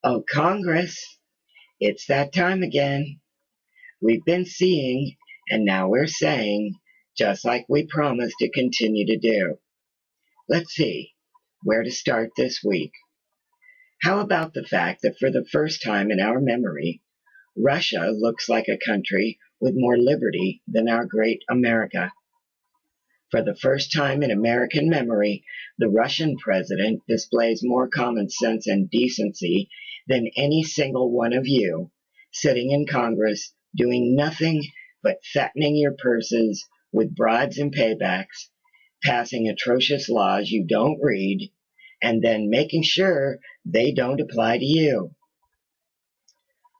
Oh, Congress, it's that time again. We've been seeing, and now we're saying, just like we promised to continue to do. Let's see where to start this week. How about the fact that for the first time in our memory, Russia looks like a country with more liberty than our great America? For the first time in American memory, the Russian president displays more common sense and decency than any single one of you, sitting in Congress doing nothing but fattening your purses with bribes and paybacks, passing atrocious laws you don't read, and then making sure they don't apply to you.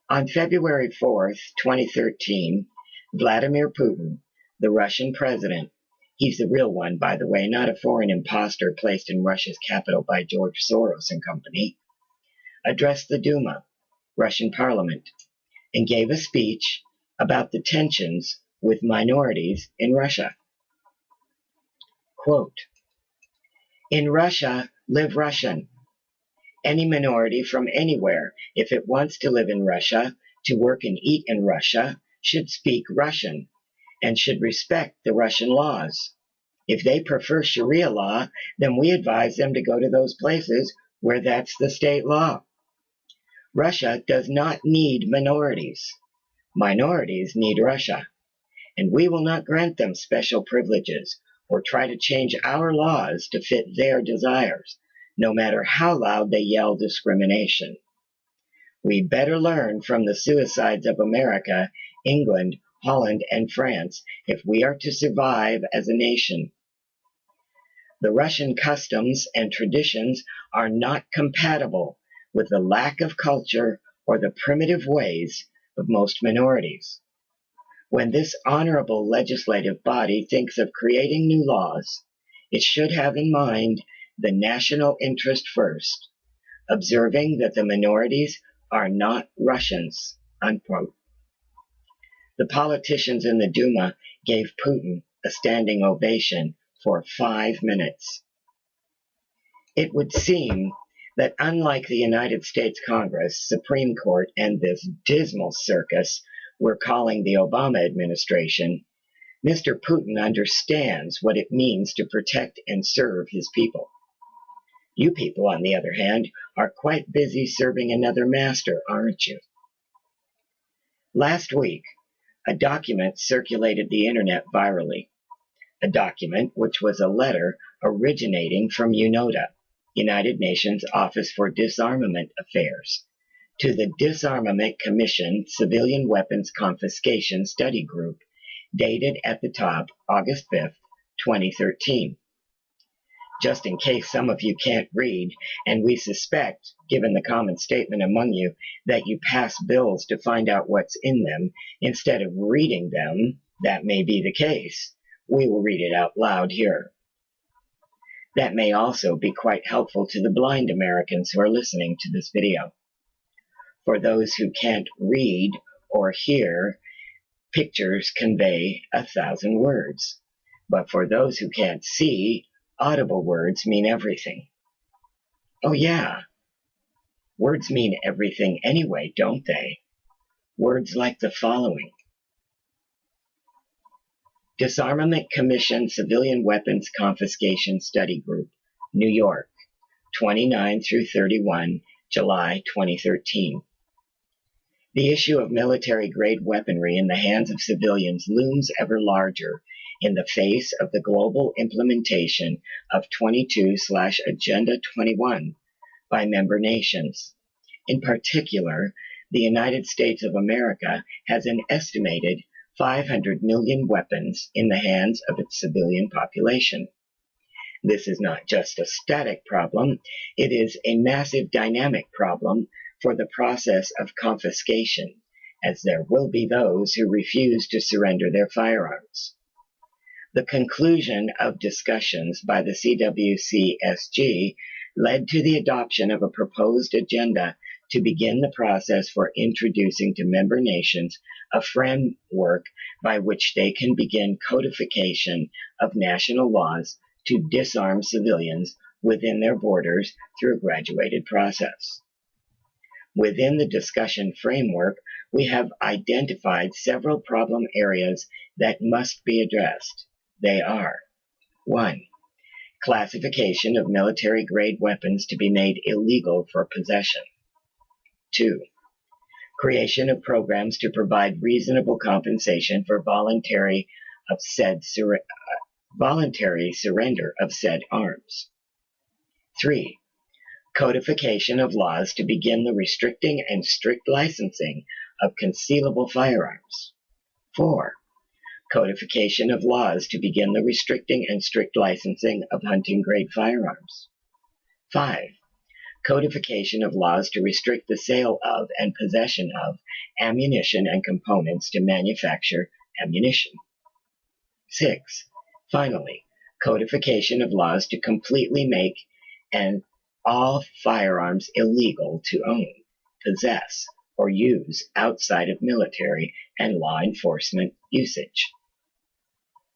On February 4th, 2013, Vladimir Putin, the Russian president, he's the real one, by the way, not a foreign imposter placed in Russia's capital by George Soros and company, addressed the Duma, Russian parliament, and gave a speech about the tensions with minorities in Russia. Quote, "In Russia, live Russian. Any minority from anywhere, if it wants to live in Russia, to work and eat in Russia, should speak Russian and should respect the Russian laws. If they prefer Sharia law, then we advise them to go to those places where that's the state law. Russia does not need minorities. Minorities need Russia, and we will not grant them special privileges or try to change our laws to fit their desires, no matter how loud they yell discrimination. We better learn from the suicides of America, England, Holland, and France if we are to survive as a nation. The Russian customs and traditions are not compatible with the lack of culture or the primitive ways of most minorities. When this honorable legislative body thinks of creating new laws, it should have in mind the national interest first, observing that the minorities are not Russians," unquote. The politicians in the Duma gave Putin a standing ovation for 5 minutes. It would seem that unlike the United States Congress, Supreme Court, and this dismal circus we're calling the Obama administration, Mr. Putin understands what it means to protect and serve his people. You people, on the other hand, are quite busy serving another master, aren't you? Last week, a document circulated the internet virally. A document which was a letter originating from UNODA, United Nations Office for Disarmament Affairs, to the Disarmament Commission Civilian Weapons Confiscation Study Group, dated at the top August 5th, 2013. Just in case some of you can't read, and we suspect, given the common statement among you, that you pass bills to find out what's in them instead of reading them, that may be the case. We will read it out loud here. That may also be quite helpful to the blind Americans who are listening to this video. For those who can't read or hear, pictures convey 1,000 words. But for those who can't see, audible words mean everything. Oh yeah, words mean everything anyway, don't they? Words like the following. Disarmament Commission Civilian Weapons Confiscation Study Group, New York, 29 through 31, July 2013. The issue of military-grade weaponry in the hands of civilians looms ever larger in the face of the global implementation of 22/Agenda 21 by member nations. In particular, the United States of America has an estimated 500 million weapons in the hands of its civilian population. This is not just a static problem, it is a massive dynamic problem for the process of confiscation, as there will be those who refuse to surrender their firearms. The conclusion of discussions by the CWCSG led to the adoption of a proposed agenda to begin the process for introducing to member nations a framework by which they can begin codification of national laws to disarm civilians within their borders through a graduated process. Within the discussion framework, we have identified several problem areas that must be addressed. They are: 1. Classification of military-grade weapons to be made illegal for possession. 2. Creation of programs to provide reasonable compensation for voluntary surrender of said arms. 3. Codification of laws to begin the restricting and strict licensing of concealable firearms. 4. Codification of laws to begin the restricting and strict licensing of hunting-grade firearms. 5. Codification of laws to restrict the sale of and possession of ammunition and components to manufacture ammunition. 6. Finally, codification of laws to completely make all firearms illegal to own, possess, or use outside of military and law enforcement usage.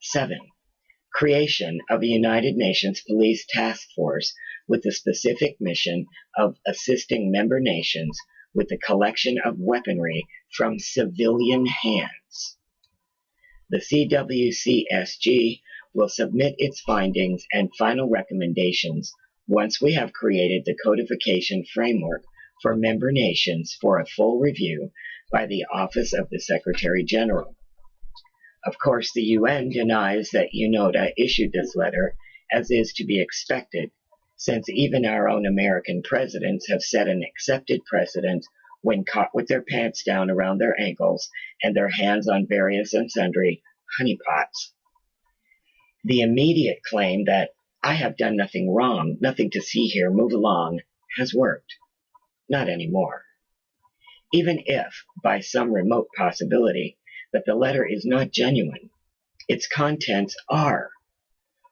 7. Creation of a United Nations Police Task Force with the specific mission of assisting member nations with the collection of weaponry from civilian hands. The CWCSG will submit its findings and final recommendations once we have created the codification framework for member nations for a full review by the Office of the Secretary General. Of course, the UN denies that UNOTA issued this letter, as is to be expected, since even our own American presidents have set an accepted precedent when caught with their pants down around their ankles and their hands on various and sundry honeypots. The immediate claim that "I have done nothing wrong, nothing to see here, move along," has worked. Not anymore. Even if, by some remote possibility, that the letter is not genuine, its contents are.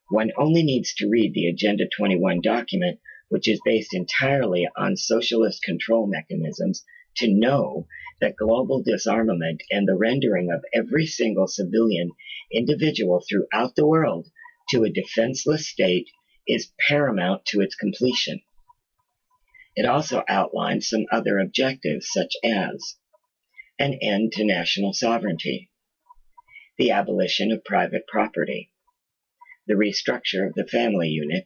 One only needs to read the Agenda 21 document, which is based entirely on socialist control mechanisms, to know that global disarmament and the rendering of every single civilian individual throughout the world to a defenseless state is paramount to its completion. It also outlines some other objectives, such as an end to national sovereignty, the abolition of private property, the restructure of the family unit,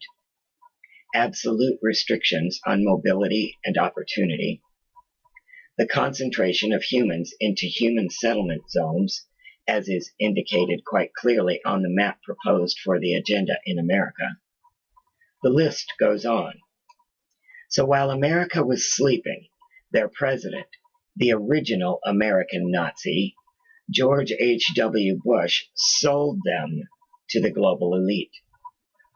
absolute restrictions on mobility and opportunity, the concentration of humans into human settlement zones, as is indicated quite clearly on the map proposed for the agenda in America. The list goes on. So while America was sleeping, their president, the original American Nazi, George H.W. Bush, sold them to the global elite.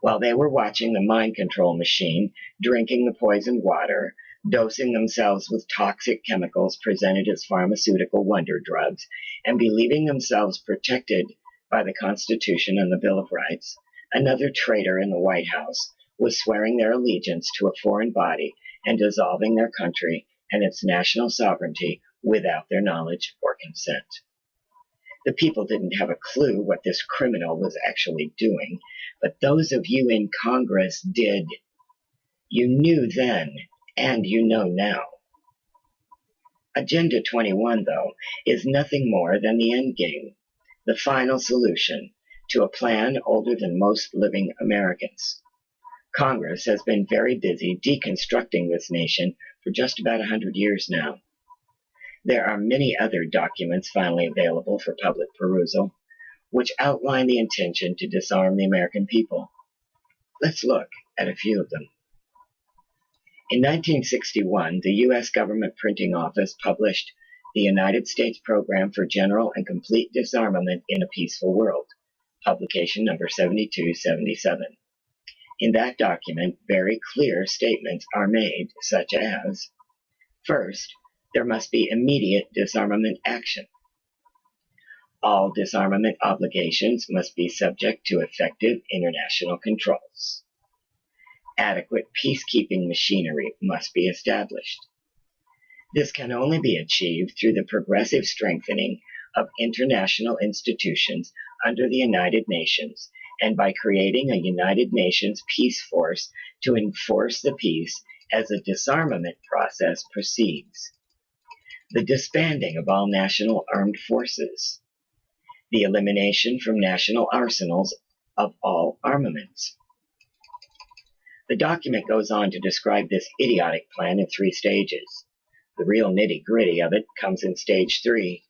While they were watching the mind control machine, drinking the poisoned water, dosing themselves with toxic chemicals presented as pharmaceutical wonder drugs, and believing themselves protected by the Constitution and the Bill of Rights, another traitor in the White House was swearing their allegiance to a foreign body and dissolving their country and its national sovereignty without their knowledge or consent. The people didn't have a clue what this criminal was actually doing, but those of you in Congress did. You knew then, and you know now. Agenda 21, though, is nothing more than the end game, the final solution to a plan older than most living Americans. Congress has been very busy deconstructing this nation for just about 100 years now. There are many other documents finally available for public perusal, which outline the intention to disarm the American people. Let's look at a few of them. In 1961, the U.S. Government Printing Office published the United States Program for General and Complete Disarmament in a Peaceful World, publication number 7277. In that document, very clear statements are made, such as, first, there must be immediate disarmament action. All disarmament obligations must be subject to effective international controls. Adequate peacekeeping machinery must be established. This can only be achieved through the progressive strengthening of international institutions under the United Nations and by creating a United Nations peace force to enforce the peace as the disarmament process proceeds. the disbanding of all national armed forces, the elimination from national arsenals of all armaments. The document goes on to describe this idiotic plan in 3 stages. The real nitty-gritty of it comes in stage 3.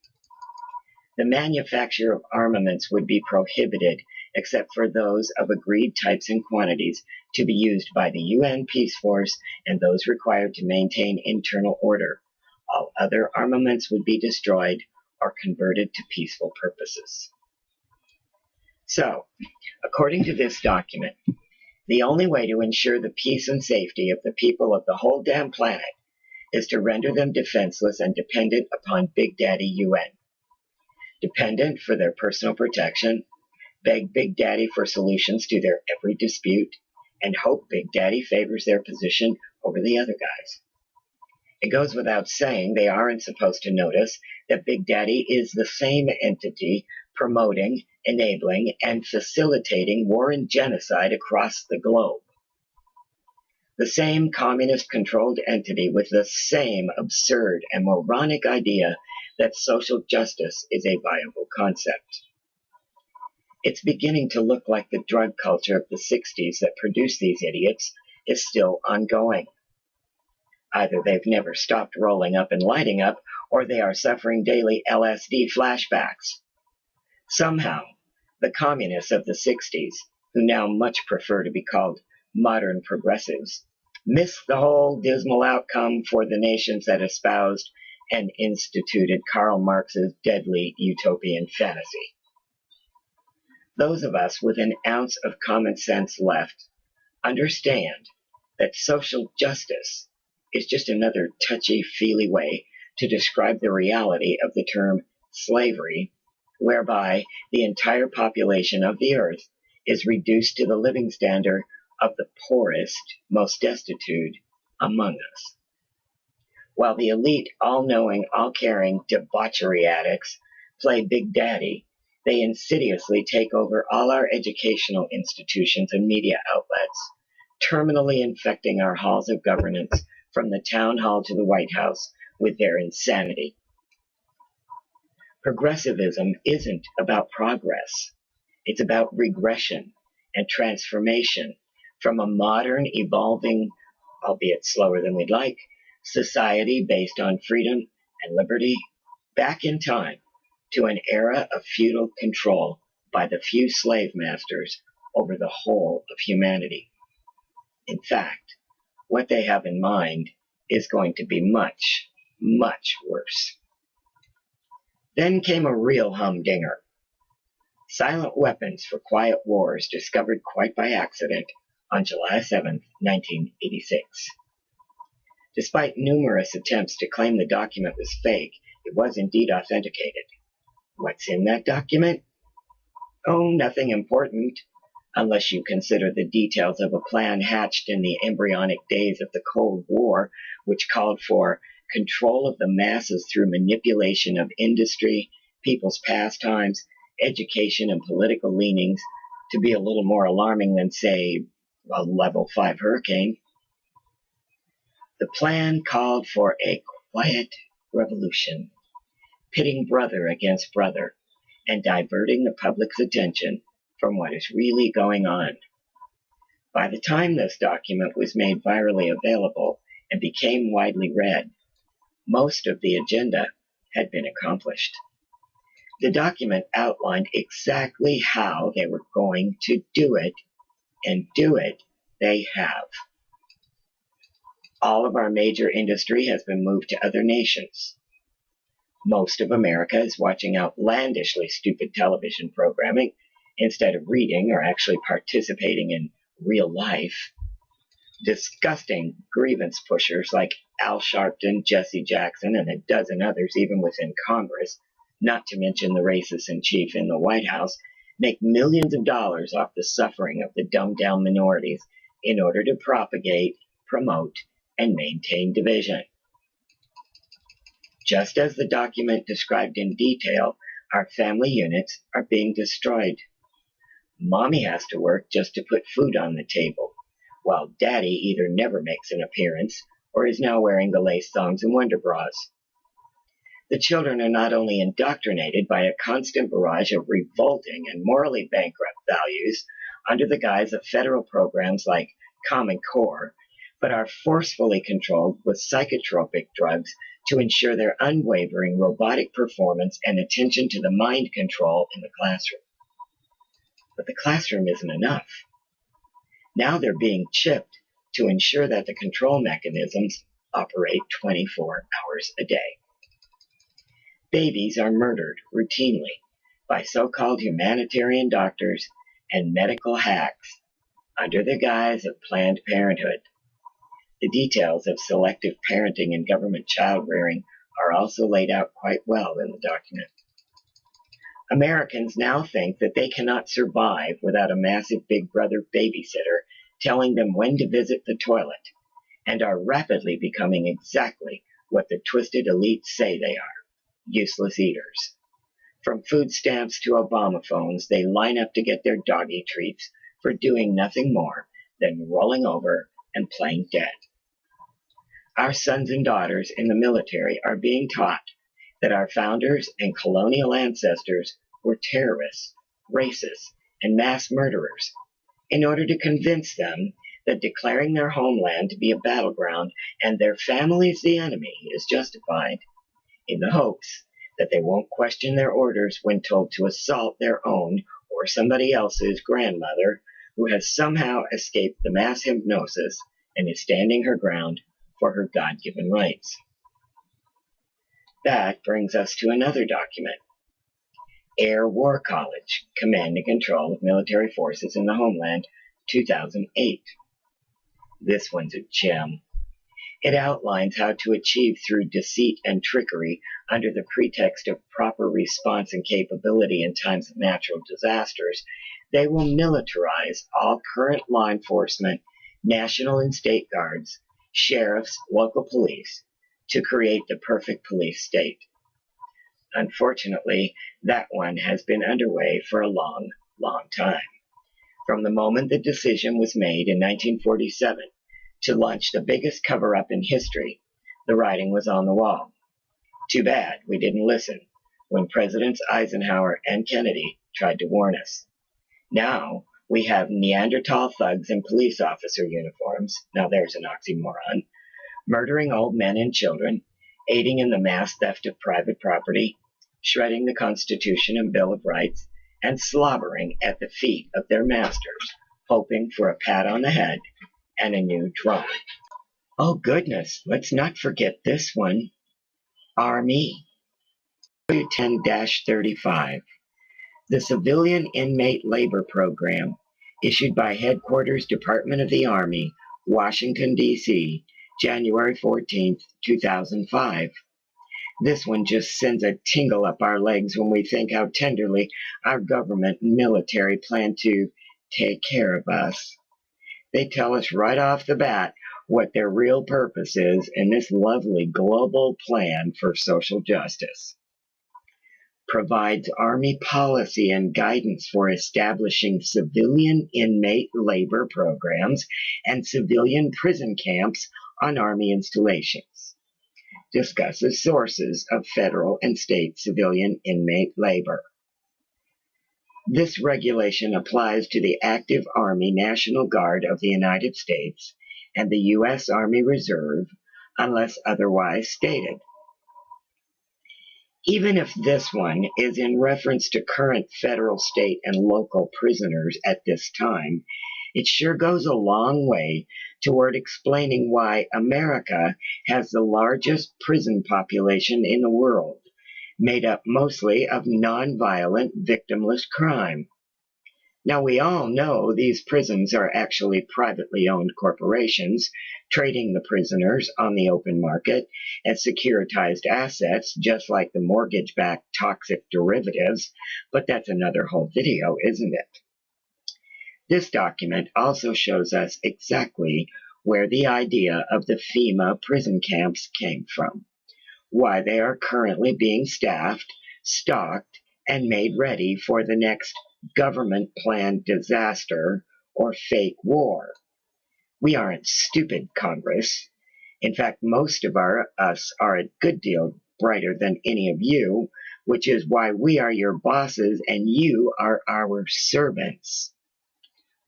The manufacture of armaments would be prohibited except for those of agreed types and quantities to be used by the UN Peace Force and those required to maintain internal order. All other armaments would be destroyed or converted to peaceful purposes. So, according to this document, the only way to ensure the peace and safety of the people of the whole damn planet is to render them defenseless and dependent upon Big Daddy UN. Dependent for their personal protection, beg Big Daddy for solutions to their every dispute, and hope Big Daddy favors their position over the other guys. It goes without saying they aren't supposed to notice that Big Daddy is the same entity promoting, enabling, and facilitating war and genocide across the globe. The same communist-controlled entity with the same absurd and moronic idea that social justice is a viable concept. It's beginning to look like the drug culture of the 60s that produced these idiots is still ongoing. Either they've never stopped rolling up and lighting up, or they are suffering daily LSD flashbacks. Somehow, the communists of the 60s, who now much prefer to be called modern progressives, missed the whole dismal outcome for the nations that espoused and instituted Karl Marx's deadly utopian fantasy. Those of us with an ounce of common sense left understand that social justice is just another touchy-feely way to describe the reality of the term slavery, whereby the entire population of the earth is reduced to the living standard of the poorest, most destitute among us. While the elite, all-knowing, all-caring debauchery addicts play Big Daddy, they insidiously take over all our educational institutions and media outlets, terminally infecting our halls of governance from the town hall to the White House with their insanity. Progressivism isn't about progress. It's about regression and transformation from a modern, evolving, albeit slower than we'd like, society based on freedom and liberty back in time to an era of feudal control by the few slave masters over the whole of humanity. In fact, what they have in mind is going to be much, much worse. Then came a real humdinger. Silent weapons for quiet wars discovered quite by accident on July 7, 1986. Despite numerous attempts to claim the document was fake, it was indeed authenticated. What's in that document? Oh, nothing important, unless you consider the details of a plan hatched in the embryonic days of the Cold War, which called for control of the masses through manipulation of industry, people's pastimes, education, and political leanings to be a little more alarming than, say, a level 5 hurricane. The plan called for a quiet revolution, pitting brother against brother, and diverting the public's attention from what is really going on. By the time this document was made virally available and became widely read, most of the agenda had been accomplished. The document outlined exactly how they were going to do it, and do it they have. All of our major industry has been moved to other nations. Most of America is watching outlandishly stupid television programming instead of reading or actually participating in real life. Disgusting grievance pushers like Al Sharpton, Jesse Jackson, and a dozen others, even within Congress, not to mention the racist in chief in the White House, make millions of dollars off the suffering of the dumbed-down minorities in order to propagate, promote, and maintain division. Just as the document described in detail, our family units are being destroyed. Mommy has to work just to put food on the table, while Daddy either never makes an appearance or is now wearing the lace thongs and wonder bras. The children are not only indoctrinated by a constant barrage of revolting and morally bankrupt values under the guise of federal programs like Common Core, but are forcefully controlled with psychotropic drugs to ensure their unwavering robotic performance and attention to the mind control in the classroom. But the classroom isn't enough. Now they're being chipped to ensure that the control mechanisms operate 24 hours a day. Babies are murdered routinely by so-called humanitarian doctors and medical hacks under the guise of Planned Parenthood. The details of selective parenting and government child rearing are also laid out quite well in the document. Americans now think that they cannot survive without a massive Big Brother babysitter telling them when to visit the toilet, and are rapidly becoming exactly what the twisted elites say they are: useless eaters. From food stamps to Obama phones, they line up to get their doggy treats for doing nothing more than rolling over and playing dead. Our sons and daughters in the military are being taught that our founders and colonial ancestors were terrorists, racists, and mass murderers, in order to convince them that declaring their homeland to be a battleground and their families the enemy is justified, in the hopes that they won't question their orders when told to assault their own or somebody else's grandmother who has somehow escaped the mass hypnosis and is standing her ground for her God-given rights. That brings us to another document. Air War College, Command and Control of Military Forces in the Homeland, 2008. This one's a gem. It outlines how to achieve through deceit and trickery under the pretext of proper response and capability in times of natural disasters. They will militarize all current law enforcement, national and state guards, sheriffs, local police, to create the perfect police state. Unfortunately, that one has been underway for a long, long time. From the moment the decision was made in 1947 to launch the biggest cover-up in history, the writing was on the wall. Too bad we didn't listen when Presidents Eisenhower and Kennedy tried to warn us. Now we have Neanderthal thugs in police officer uniforms, now there's an oxymoron, murdering old men and children, aiding in the mass theft of private property, shredding the Constitution and Bill of Rights, and slobbering at the feet of their masters, hoping for a pat on the head and a new drone. Oh goodness, let's not forget this one. Army. W10-35. The Civilian Inmate Labor Program, issued by Headquarters Department of the Army, Washington, D.C., January 14, 2005. This one just sends a tingle up our legs when we think how tenderly our government and military plan to take care of us. They tell us right off the bat what their real purpose is in this lovely global plan for social justice. Provides Army policy and guidance for establishing civilian inmate labor programs and civilian prison camps on Army installations. Discusses sources of federal and state civilian inmate labor. This regulation applies to the active Army National Guard of the United States and the U.S. Army Reserve unless otherwise stated. Even if this one is in reference to current federal, state, and local prisoners at this time, it sure goes a long way toward explaining why America has the largest prison population in the world, made up mostly of nonviolent, victimless crime. Now, we all know these prisons are actually privately owned corporations, trading the prisoners on the open market as securitized assets, just like the mortgage-backed toxic derivatives, but that's another whole video, isn't it? This document also shows us exactly where the idea of the FEMA prison camps came from, why they are currently being staffed, stocked, and made ready for the next government-planned disaster or fake war. We aren't stupid, Congress. In fact, most of us are a good deal brighter than any of you, which is why we are your bosses and you are our servants.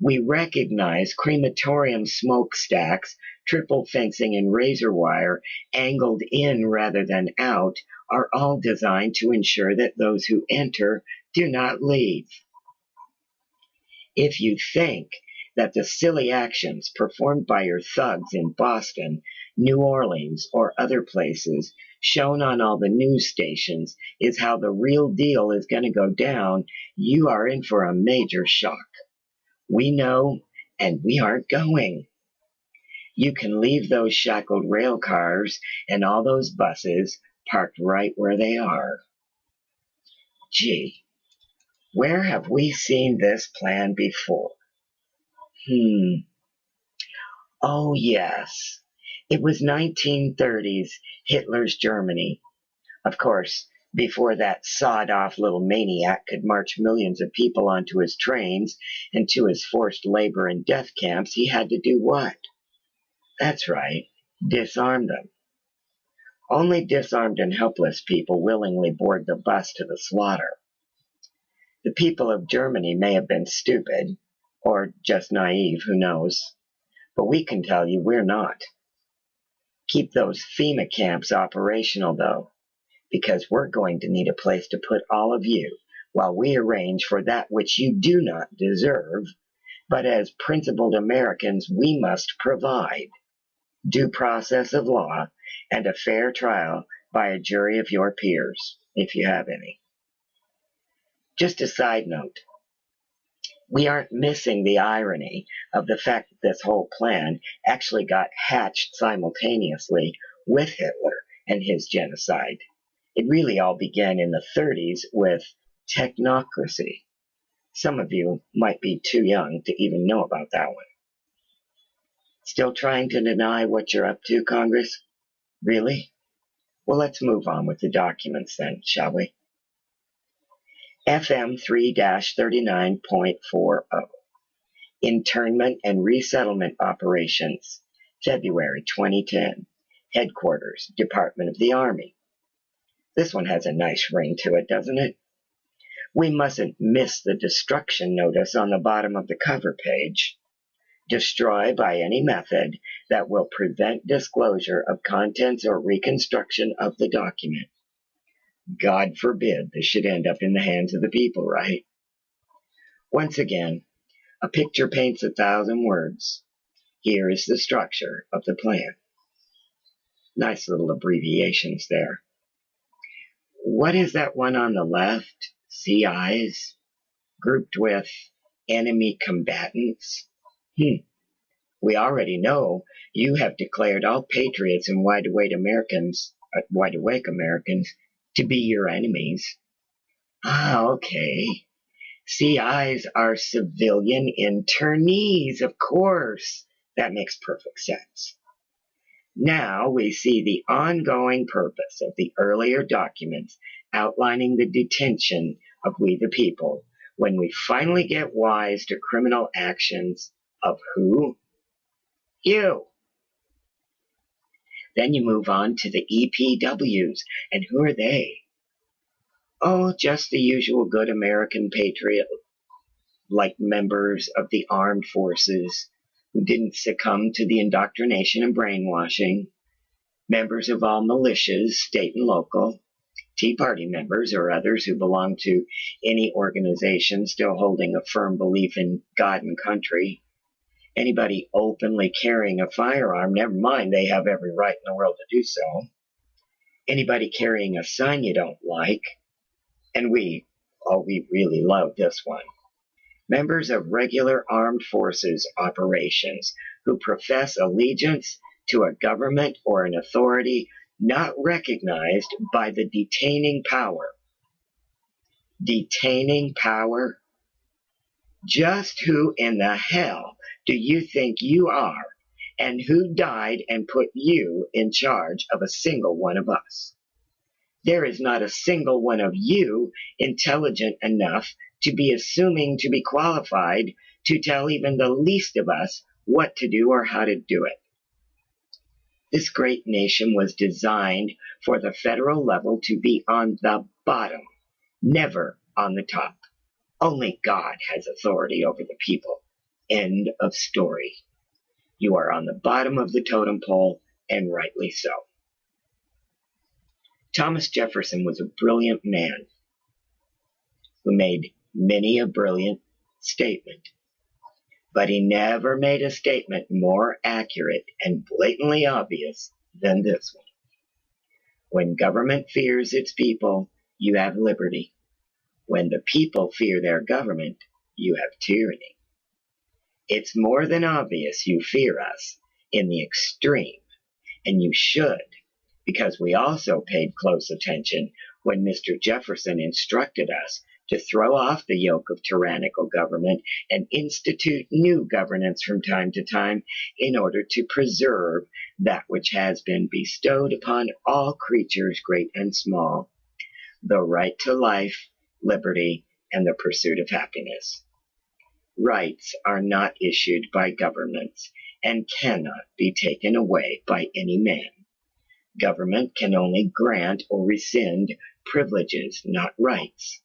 We recognize crematorium smokestacks, triple fencing, and razor wire, angled in rather than out, are all designed to ensure that those who enter do not leave. If you think that the silly actions performed by your thugs in Boston, New Orleans, or other places, shown on all the news stations, is how the real deal is going to go down, you are in for a major shock. We know, and we aren't going. You can leave those shackled rail cars and all those buses parked right where they are. Gee, where have we seen this plan before? Oh, yes. It was 1930s, Hitler's Germany. Of course, before that sawed-off little maniac could march millions of people onto his trains and to his forced labor and death camps, he had to do what? That's right, disarm them. Only disarmed and helpless people willingly board the bus to the slaughter. The people of Germany may have been stupid, or just naive, who knows, but we can tell you we're not. Keep those FEMA camps operational, though, because we're going to need a place to put all of you while we arrange for that which you do not deserve, but as principled Americans we must provide: due process of law and a fair trial by a jury of your peers, if you have any. Just a side note, we aren't missing the irony of the fact that this whole plan actually got hatched simultaneously with Hitler and his genocide. It really all began in the 30s with technocracy. Some of you might be too young to even know about that one. Still trying to deny what you're up to, Congress? Really? Well, let's move on with the documents then, shall we? FM 3-39.40, Internment and Resettlement Operations, February 2010, Headquarters, Department of the Army. This one has a nice ring to it, doesn't it? We mustn't miss the destruction notice on the bottom of the cover page. Destroy by any method that will prevent disclosure of contents or reconstruction of the document. God forbid this should end up in the hands of the people, right? Once again, a picture paints 1,000 words. Here is the structure of the plan. Nice little abbreviations there. What is that one on the left? CIs? Grouped with enemy combatants? We already know you have declared all patriots and wide-awake Americans to be your enemies. Okay. CIs are civilian internees, of course. That makes perfect sense. Now we see the ongoing purpose of the earlier documents outlining the detention of we the people when we finally get wise to criminal actions of who? You. Then you move on to the EPWs, and who are they? Oh, just the usual good American patriot, like members of the armed forces who didn't succumb to the indoctrination and brainwashing, members of all militias, state and local, Tea Party members or others who belong to any organization still holding a firm belief in God and country, anybody openly carrying a firearm, never mind, they have every right in the world to do so, anybody carrying a sign you don't like, and we really love this one. Members of regular armed forces operations who profess allegiance to a government or an authority not recognized by the detaining power. Detaining power? Just who in the hell do you think you are, and who died and put you in charge of a single one of us? There is not a single one of you intelligent enough to be assuming to be qualified to tell even the least of us what to do or how to do it. This great nation was designed for the federal level to be on the bottom, never on the top. Only God has authority over the people. End of story. You are on the bottom of the totem pole, and rightly so. Thomas Jefferson was a brilliant man who made many a brilliant statement, but he never made a statement more accurate and blatantly obvious than this one. When government fears its people, you have liberty. When the people fear their government, you have tyranny. It's more than obvious you fear us in the extreme, and you should, because we also paid close attention when Mr. Jefferson instructed us to throw off the yoke of tyrannical government and institute new governance from time to time in order to preserve that which has been bestowed upon all creatures, great and small, the right to life, liberty, and the pursuit of happiness. Rights are not issued by governments and cannot be taken away by any man. Government can only grant or rescind privileges, not rights.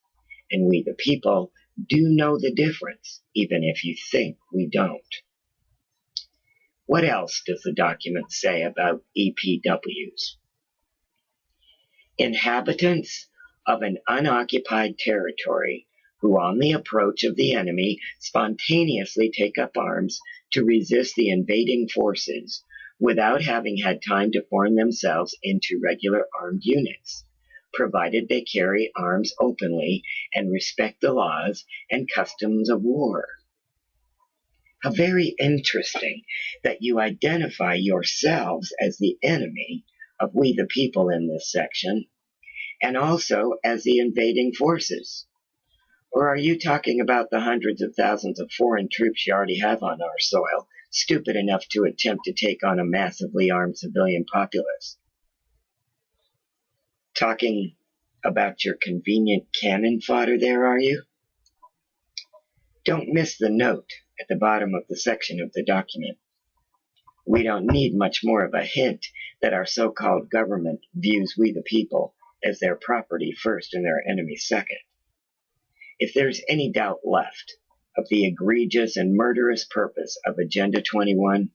And we, the people, do know the difference, even if you think we don't. What else does the document say about EPWs? Inhabitants of an unoccupied territory who, on the approach of the enemy, spontaneously take up arms to resist the invading forces without having had time to form themselves into regular armed units, provided they carry arms openly and respect the laws and customs of war. How very interesting that you identify yourselves as the enemy of we the people in this section, and also as the invading forces. Or are you talking about the hundreds of thousands of foreign troops you already have on our soil, stupid enough to attempt to take on a massively armed civilian populace? Talking about your convenient cannon fodder there, are you? Don't miss the note at the bottom of the section of the document. We don't need much more of a hint that our so-called government views we the people as their property first and their enemy second. If there's any doubt left of the egregious and murderous purpose of Agenda 21,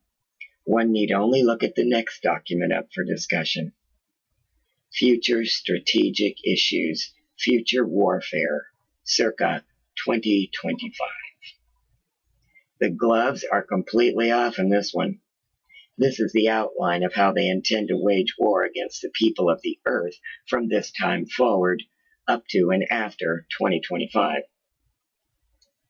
one need only look at the next document up for discussion. Future Strategic Issues, Future Warfare, circa 2025. The gloves are completely off in this one. This is the outline of how they intend to wage war against the people of the earth from this time forward, up to and after 2025.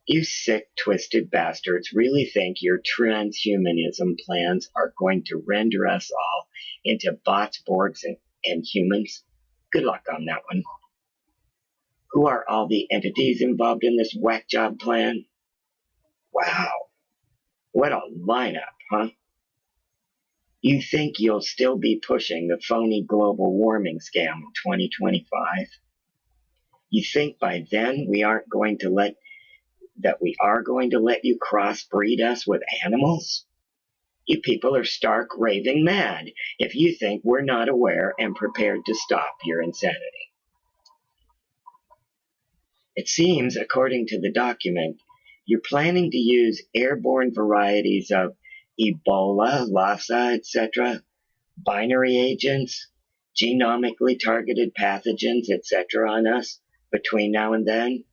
You sick, twisted bastards really think your transhumanism plans are going to render us all into bots, borgs, and humans? Good luck on that one. Who are all the entities involved in this whack job plan? Wow, what a lineup, huh? You think you'll still be pushing the phony global warming scam in 2025? You think by then we are going to let you crossbreed us with animals? You people are stark raving mad if you think we're not aware and prepared to stop your insanity. It seems, according to the document, you're planning to use airborne varieties of Ebola, Lassa, etc., binary agents, genomically targeted pathogens, etc. on us between now and then.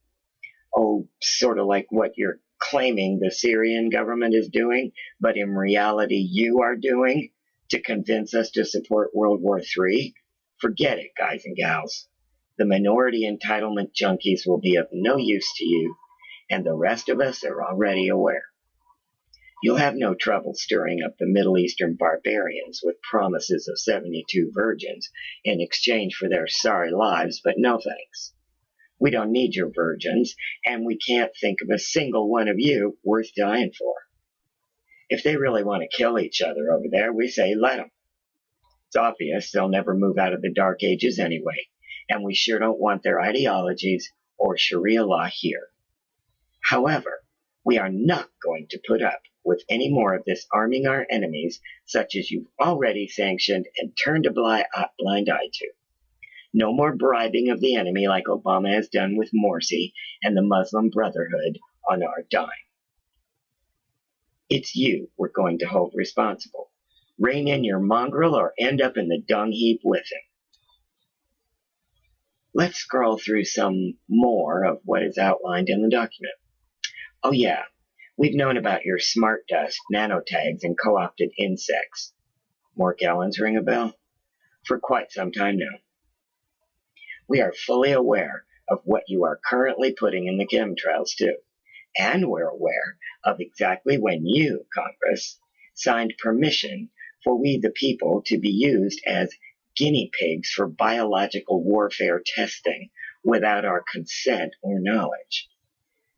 Oh, sort of like what you're claiming the Syrian government is doing, but in reality you are doing to convince us to support World War III. Forget it, guys and gals. The minority entitlement junkies will be of no use to you, and the rest of us are already aware. You'll have no trouble stirring up the Middle Eastern barbarians with promises of 72 virgins in exchange for their sorry lives, but no thanks. We don't need your virgins, and we can't think of a single one of you worth dying for. If they really want to kill each other over there, we say let them. It's obvious they'll never move out of the Dark Ages anyway, and we sure don't want their ideologies or Sharia law here. However, we are not going to put up with any more of this arming our enemies, such as you've already sanctioned and turned a blind eye to. No more bribing of the enemy like Obama has done with Morsi and the Muslim Brotherhood on our dime. It's you we're going to hold responsible. Rein in your mongrel or end up in the dung heap with him. Let's scroll through some more of what is outlined in the document. Oh yeah, we've known about your smart dust, nanotags, and co-opted insects. Morgellons ring a bell? For quite some time now. We are fully aware of what you are currently putting in the chemtrails too. And we're aware of exactly when you, Congress, signed permission for we the people to be used as guinea pigs for biological warfare testing without our consent or knowledge.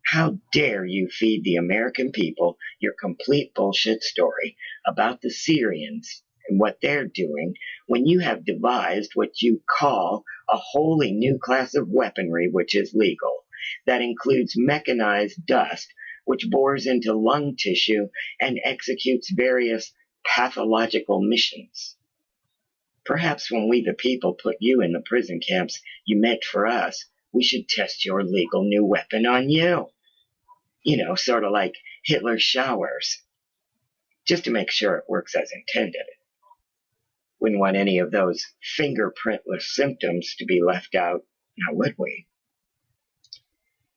How dare you feed the American people your complete bullshit story about the Syrians and what they're doing when you have devised what you call a wholly new class of weaponry which is legal, that includes mechanized dust which bores into lung tissue and executes various pathological missions. Perhaps when we the people put you in the prison camps you meant for us, we should test your legal new weapon on you. You know, sort of like Hitler's showers. Just to make sure it works as intended. Wouldn't want any of those fingerprintless symptoms to be left out, now would we?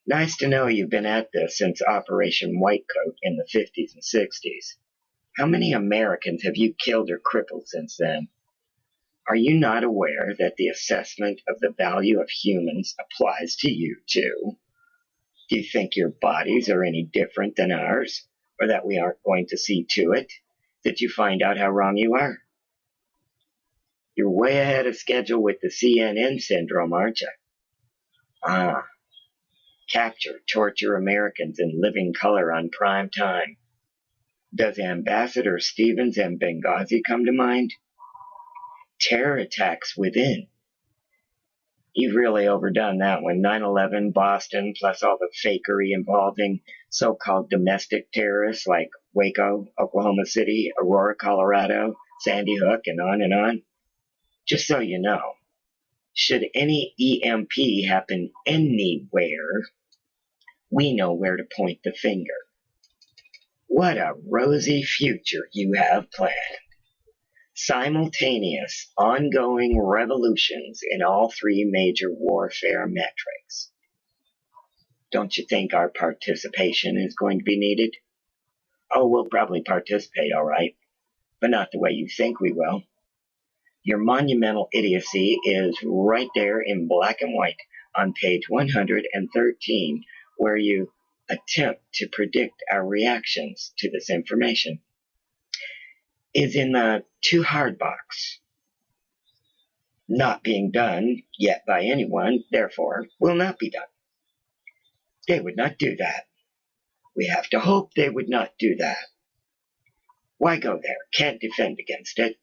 Nice to know you've been at this since Operation Whitecoat in the 50s and 60s. How many Americans have you killed or crippled since then? Are you not aware that the assessment of the value of humans applies to you too? Do you think your bodies are any different than ours, or that we aren't going to see to it that you find out how wrong you are? You're way ahead of schedule with the CNN syndrome, aren't you? Capture, torture Americans in living color on prime time. Does Ambassador Stevens and Benghazi come to mind? Terror attacks within. You've really overdone that one. 9/11, Boston, plus all the fakery involving so-called domestic terrorists like Waco, Oklahoma City, Aurora, Colorado, Sandy Hook, and on and on. Just so you know, should any EMP happen anywhere, we know where to point the finger. What a rosy future you have planned. Simultaneous, ongoing revolutions in all three major warfare metrics. Don't you think our participation is going to be needed? Oh, we'll probably participate, all right, but not the way you think we will. Your monumental idiocy is right there in black and white on page 113, where you attempt to predict our reactions to this information. Is in the too hard box. Not being done yet by anyone, therefore, will not be done. They would not do that. We have to hope they would not do that. Why go there? Can't defend against it.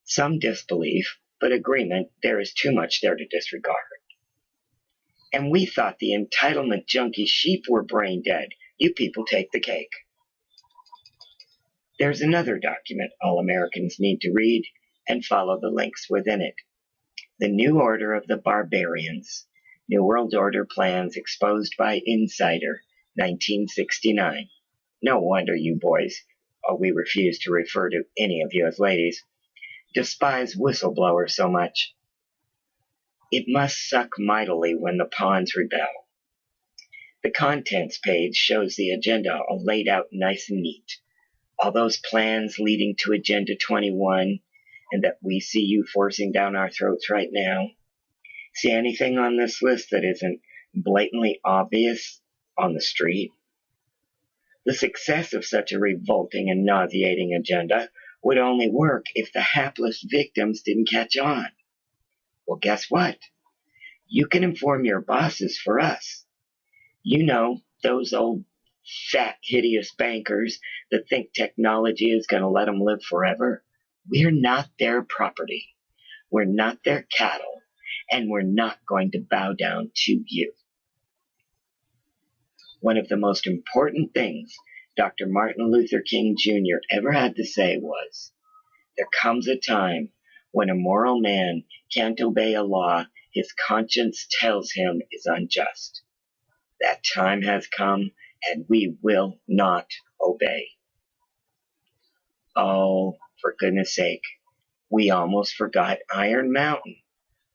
Some disbelief, but agreement there is too much there to disregard. And we thought the entitlement junkie sheep were brain dead. You people take the cake. There's another document all Americans need to read and follow the links within it. The New Order of the Barbarians. New World Order Plans Exposed by Insider, 1969. No wonder you boys, we refuse to refer to any of you as ladies, despise whistleblowers so much. It must suck mightily when the pawns rebel. The contents page shows the agenda all laid out nice and neat. All those plans leading to Agenda 21, and that we see you forcing down our throats right now. See anything on this list that isn't blatantly obvious on the street? The success of such a revolting and nauseating agenda would only work if the hapless victims didn't catch on. Well, guess what? You can inform your bosses for us. You know, those old fat, hideous bankers that think technology is going to let them live forever. We're not their property. We're not their cattle, and we're not going to bow down to you. One of the most important things Dr. Martin Luther King Jr. ever had to say was, "There comes a time when a moral man can't obey a law his conscience tells him is unjust. That time has come, and we will not obey." Oh, for goodness sake, we almost forgot Iron Mountain,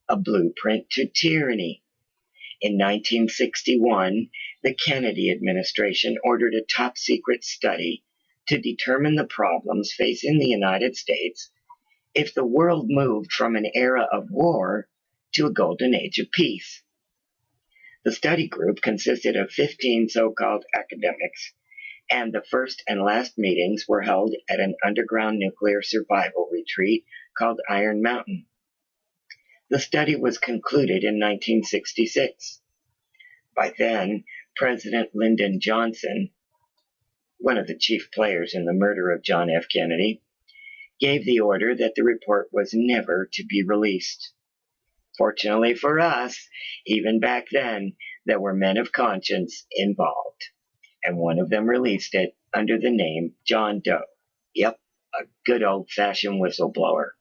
a blueprint to tyranny. In 1961, the Kennedy administration ordered a top-secret study to determine the problems facing the United States if the world moved from an era of war to a golden age of peace. The study group consisted of 15 so-called academics, and the first and last meetings were held at an underground nuclear survival retreat called Iron Mountain. The study was concluded in 1966. By then, President Lyndon Johnson, one of the chief players in the murder of John F. Kennedy, gave the order that the report was never to be released. Fortunately for us, even back then, there were men of conscience involved, and one of them released it under the name John Doe. Yep, a good old-fashioned whistleblower.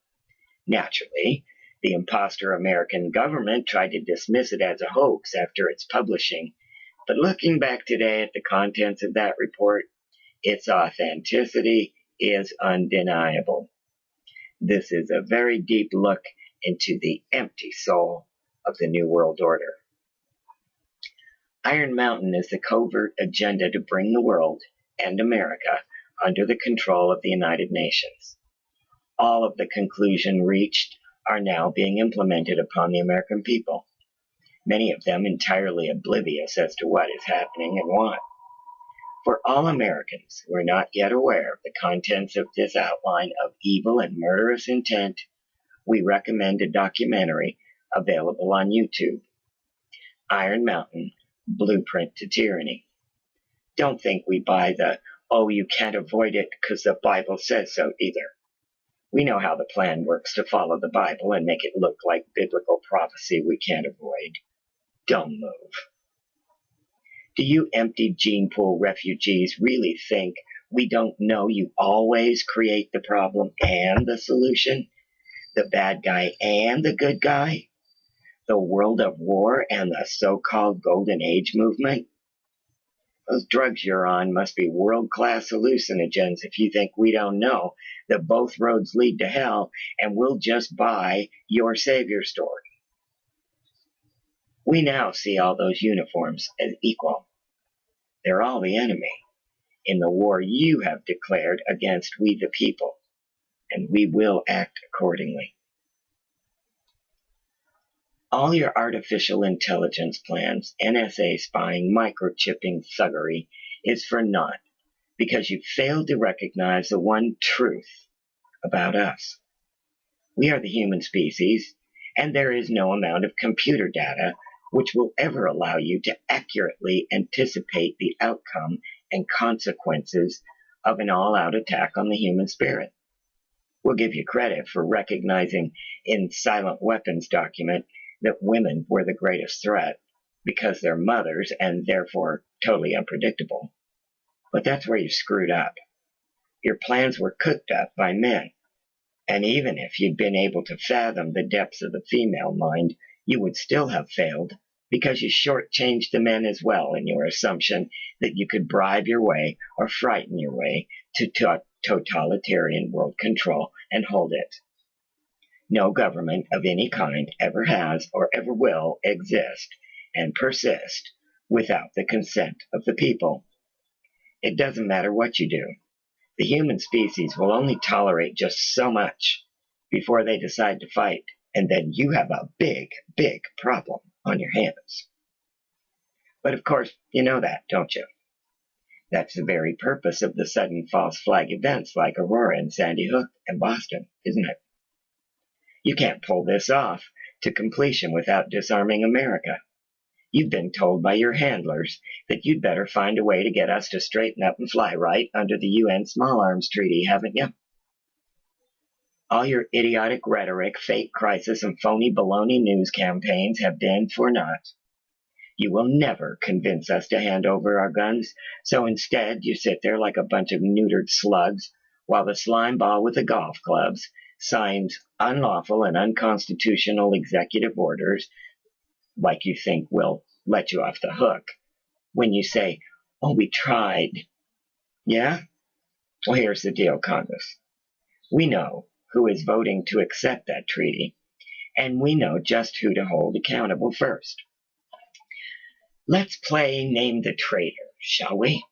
Naturally, the imposter American government tried to dismiss it as a hoax after its publishing, but looking back today at the contents of that report, its authenticity is undeniable. This is a very deep look into the empty soul of the New World Order. Iron Mountain is the covert agenda to bring the world and America under the control of the United Nations. All of the conclusions reached are now being implemented upon the American people, many of them entirely oblivious as to what is happening and why. For all Americans who are not yet aware of the contents of this outline of evil and murderous intent, we recommend a documentary available on YouTube, Iron Mountain, Blueprint to Tyranny. Don't think we buy the, "oh, you can't avoid it because the Bible says so" either. We know how the plan works to follow the Bible and make it look like biblical prophecy we can't avoid. Don't move. Do you empty gene pool refugees really think we don't know you always create the problem and the solution? The bad guy and the good guy? The world of war and the so-called Golden Age movement? Those drugs you're on must be world-class hallucinogens if you think we don't know that both roads lead to hell and we'll just buy your savior story. We now see all those uniforms as equal. They're all the enemy in the war you have declared against we the people, and we will act accordingly. All your artificial intelligence plans, NSA spying, microchipping thuggery is for naught because you failed to recognize the one truth about us. We are the human species, and there is no amount of computer data which will ever allow you to accurately anticipate the outcome and consequences of an all-out attack on the human spirit. We'll give you credit for recognizing in Silent Weapons document that women were the greatest threat because they're mothers and therefore totally unpredictable. But that's where you screwed up. Your plans were cooked up by men. And even if you'd been able to fathom the depths of the female mind, you would still have failed because you shortchanged the men as well in your assumption that you could bribe your way or frighten your way to totalitarian world control and hold it. No government of any kind ever has or ever will exist and persist without the consent of the people. It doesn't matter what you do. The human species will only tolerate just so much before they decide to fight, and then you have a big, big problem on your hands. But of course, you know that, don't you? That's the very purpose of the sudden false flag events like Aurora and Sandy Hook and Boston, isn't it? You can't pull this off to completion without disarming America. You've been told by your handlers that you'd better find a way to get us to straighten up and fly right under the UN Small Arms Treaty, haven't you? All your idiotic rhetoric, fake crisis, and phony baloney news campaigns have been for naught. You will never convince us to hand over our guns, so instead you sit there like a bunch of neutered slugs while the slime ball with the golf clubs signs unlawful and unconstitutional executive orders like you think will let you off the hook. When you say, oh, we tried. Yeah? Well, here's the deal, Congress. We know who is voting to accept that treaty, and we know just who to hold accountable first. Let's play name the traitor, shall we?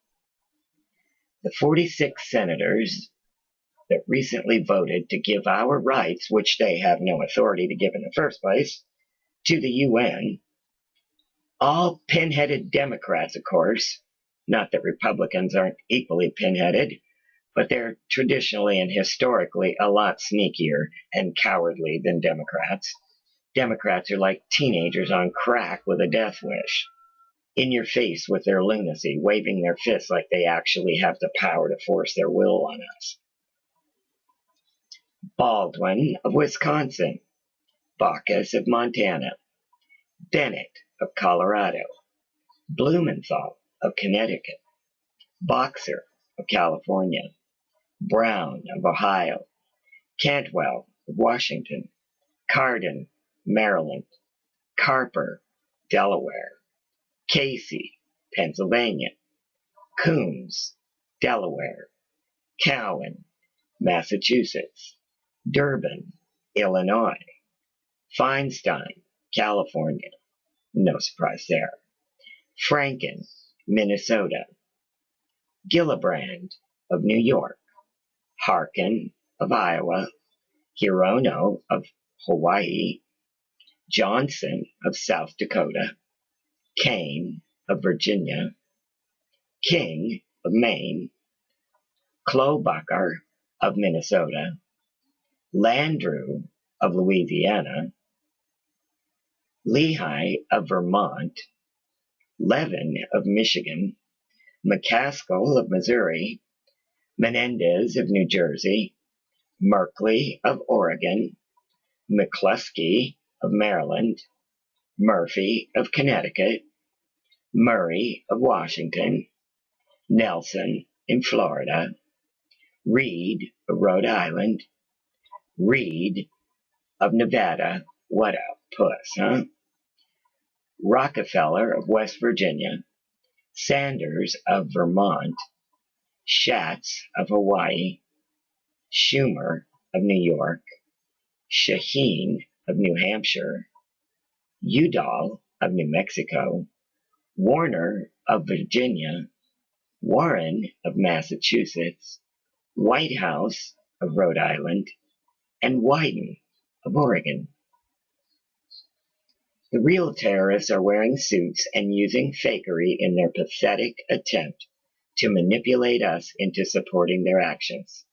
The 46 senators that recently voted to give our rights, which they have no authority to give in the first place, to the UN, all pinheaded Democrats, of course, not that Republicans aren't equally pinheaded, but they're traditionally and historically a lot sneakier and cowardly than Democrats. Democrats are like teenagers on crack with a death wish, in your face with their lunacy, waving their fists like they actually have the power to force their will on us. Baldwin of Wisconsin, Baucus of Montana, Bennett of Colorado, Blumenthal of Connecticut, Boxer of California, Brown of Ohio, Cantwell of Washington, Cardin, Maryland, Carper, Delaware, Casey, Pennsylvania, Coombs, Delaware, Cowan, Massachusetts, Durbin, Illinois, Feinstein, California, no surprise there, Franken, Minnesota, Gillibrand of New York, Harkin of Iowa, Hirono of Hawaii, Johnson of South Dakota, Kane of Virginia, King of Maine, Klobuchar of Minnesota, Landrieu of Louisiana, Lehigh of Vermont, Levin of Michigan, McCaskill of Missouri, Menendez of New Jersey, Merkley of Oregon, McCluskey of Maryland, Murphy of Connecticut, Murray of Washington, Nelson in Florida, Reed of Rhode Island, Reed of Nevada, what a puss, huh? Rockefeller of West Virginia, Sanders of Vermont, Schatz of Hawaii, Schumer of New York, Shaheen of New Hampshire, Udall of New Mexico, Warner of Virginia, Warren of Massachusetts, Whitehouse of Rhode Island, and Wyden of Oregon. The real terrorists are wearing suits and using fakery in their pathetic attempt to manipulate us into supporting their actions.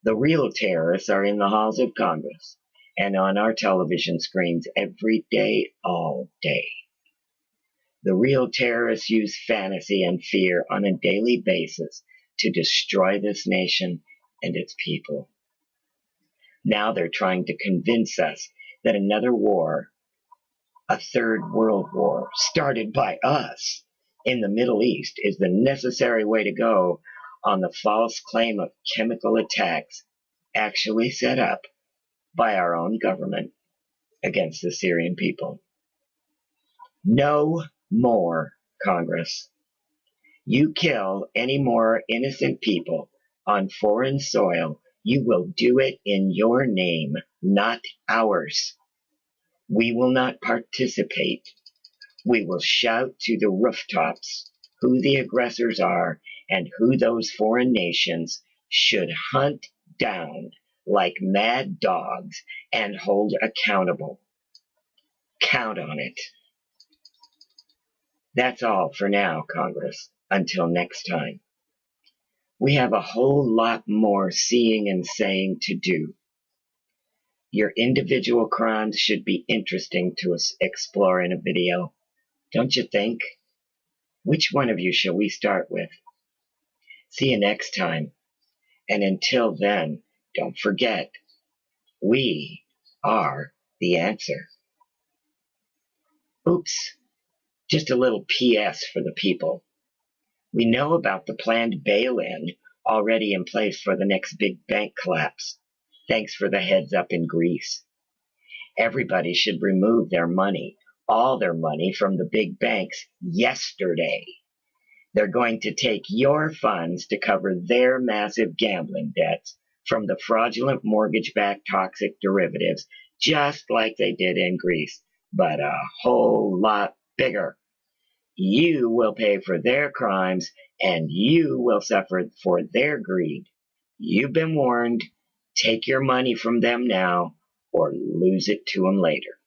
The real terrorists are in the halls of Congress and on our television screens every day, all day. The real terrorists use fantasy and fear on a daily basis to destroy this nation and its people. Now they're trying to convince us that another war, a third world war, started by us in the Middle East is the necessary way to go on the false claim of chemical attacks actually set up by our own government against the Syrian people. No more, Congress. You kill any more innocent people on foreign soil, you will do it in your name, not ours. We will not participate. We will shout to the rooftops who the aggressors are and who those foreign nations should hunt down like mad dogs and hold accountable. Count on it. That's all for now, Congress. Until next time. We have a whole lot more seeing and saying to do. Your individual crimes should be interesting to us explore in a video, don't you think? Which one of you shall we start with? See you next time. And until then, don't forget, we are the answer. Oops. Just a little PS for the people. We know about the planned bail-in already in place for the next big bank collapse. Thanks for the heads up in Greece. Everybody should remove their money, all their money, from the big banks yesterday. They're going to take your funds to cover their massive gambling debts from the fraudulent mortgage-backed toxic derivatives, just like they did in Greece, but a whole lot bigger. You will pay for their crimes, and you will suffer for their greed. You've been warned. Take your money from them now, or lose it to them later.